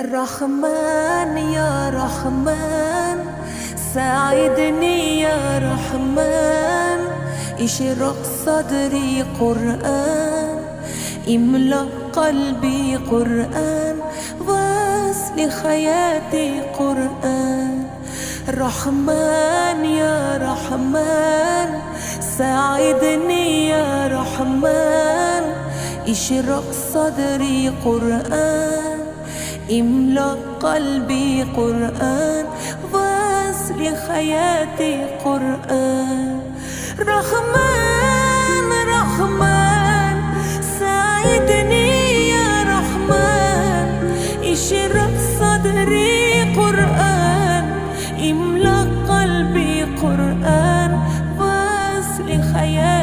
رحمن يا رحمن ساعدني يا رحمن، اشرق صدري قرآن، املأ قلبي قرآن، واسل حياتي قرآن. رحمن يا رحمن ساعدني يا رحمن، اشرق صدري قرآن، املأ قلبي قرآن، واسل حياتي قرآن. رحمن رحمن ساعدني يا رحمن، اشرق صدري قرآن، املأ قلبي قرآن، واسل حياتي